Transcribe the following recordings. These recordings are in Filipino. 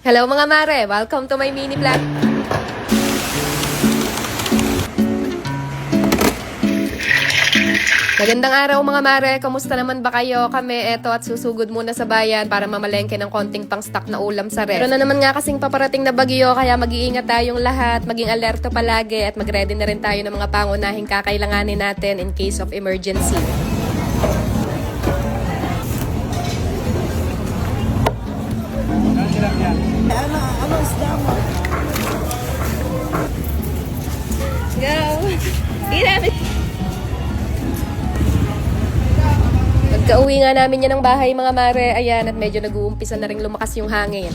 Hello mga mare! Welcome to my mini vlog. Magandang araw mga mare! Kamusta naman ba kayo? Kami eto at susugod muna sa bayan para mamalengke ng konting pang-stock na ulam sa ref. Pero na naman nga kasing paparating na bagyo kaya mag-iingat tayong lahat, maging alerto palagi at mag-ready na rin tayo ng mga pangunahing kakailanganin natin in case of emergency. Ano isda mo? Go! Ginamit! Pagka-uwi nga namin yan ng bahay mga mare, ayan, at medyo nag-uumpisa na rin lumakas yung hangin.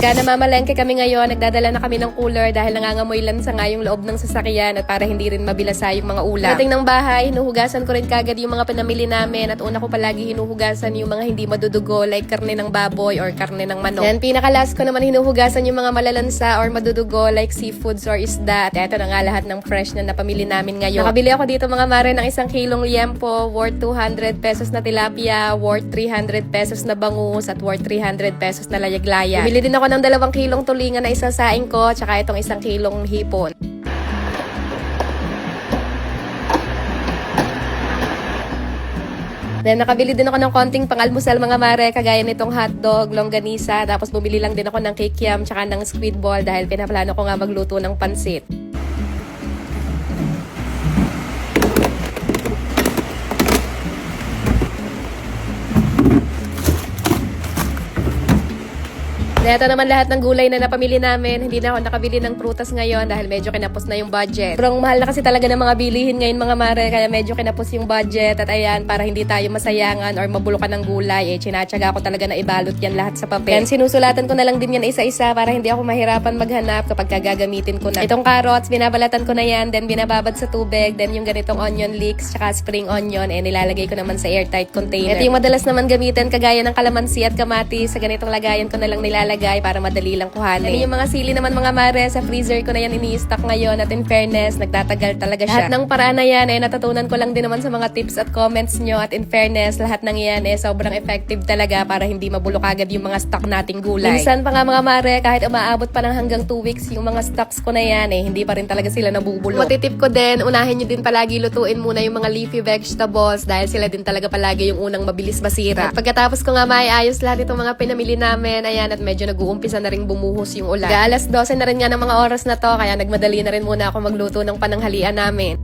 Kaya namamalengke kami ngayon, nagdadala na kami ng cooler dahil nangangamoy lansa nga yung loob ng sasakyan at para hindi rin mabilasa yung mga ulam. Dating ng bahay, hinuhugasan ko rin kagad yung mga pinamili namin at una ko palagi hinuhugasan yung mga hindi madudugo like karne ng baboy or karne ng manok. Yan, pinakalas ko naman hinuhugasan yung mga malalansa or madudugo like seafoods or isda. At eto na nga lahat ng fresh na napamili namin ngayon. Nakabili ako dito mga mare ng 1 kilong liempo, worth 200 pesos na tilapia, worth 300 pesos na bangus at worth 300 pesos na layag-laya. Bili din ako ng 2 kilong tulingan na isasaing ko, tsaka itong 1 kilong hipon. Then, nakabili din ako ng konting pangalmusal mga mare, kagaya nitong hotdog, longganisa, tapos bumili lang din ako ng kikiam, tsaka ng squid ball dahil pinaplano ko nga magluto ng pansit. Ito naman lahat ng gulay na napamili namin. Hindi na ako nakabili ng prutas ngayon dahil medyo kinapos na yung budget. Pero mahal na kasi talaga ng mga bilihin ngayon mga mare, kaya medyo kinapos yung budget. At ayan, para hindi tayo masayangan or mabulukan ng gulay, tsinatsaga ko talaga na ibalot yan lahat sa papel. Yan, sinusulatan ko na lang din yan isa-isa para hindi ako mahirapan maghanap kapag gagamitin ko na. Itong carrots, binabalatan ko na yan, then binababad sa tubig, then yung ganitong onion leeks, tsaka spring onion, nilalagay ko naman sa airtight container. Ito yung madalas naman gamitin, kagaya ng kalamansi at kamatis, sa ganitong lagayan ko na lang nilalagay para madali lang kuhanin. Yung mga sili naman mga mare, sa freezer ko na yan ini-stock ngayon at in fairness, nagtatagal talaga siya. Lahat ng paraan na yan, natutunan ko lang din naman sa mga tips at comments nyo at in fairness, lahat ng yan sobrang effective talaga para hindi mabulok agad yung mga stock nating gulay. Minsan pa nga mga mare, kahit umaabot pa ng hanggang 2 weeks yung mga stocks ko na yan, hindi pa rin talaga sila nabubulok. Matitip ko din, unahin nyo din palagi lutuin muna yung mga leafy vegetables dahil sila din talaga palagi yung unang mabilis masira. At pagkatapos ko nga maiayos lahat itong mga pinamili namin, ayan, at medyo nag-uumpisa na rin bumuhos yung ulan. Kaya alas 12 na rin nga ng mga oras na to, kaya nagmadali na rin muna ako magluto ng pananghalian namin.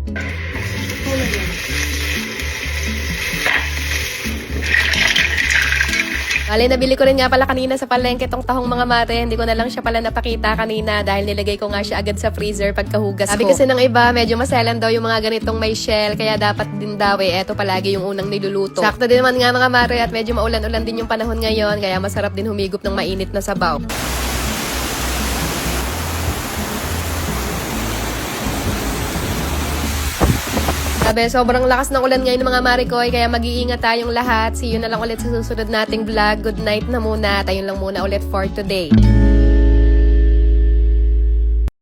Bale, nabili ko rin nga pala kanina sa palengke tong tahong mga mare. Hindi ko na lang siya pala napakita kanina dahil nilagay ko nga siya agad sa freezer pagkahugas ko. Sabi kasi ng iba, medyo maselan daw yung mga ganitong may shell, kaya dapat din daw eto palagi yung unang niluluto. Sakto din naman nga mga mare at medyo maulan-ulan din yung panahon ngayon, kaya masarap din humigop ng mainit na sabaw. Sabi, sobrang lakas ng ulan ngayon mga marikoy, kaya mag-iingat tayong lahat. See you na lang ulit sa susunod nating vlog. Good night na muna. Tayo lang muna ulit for today.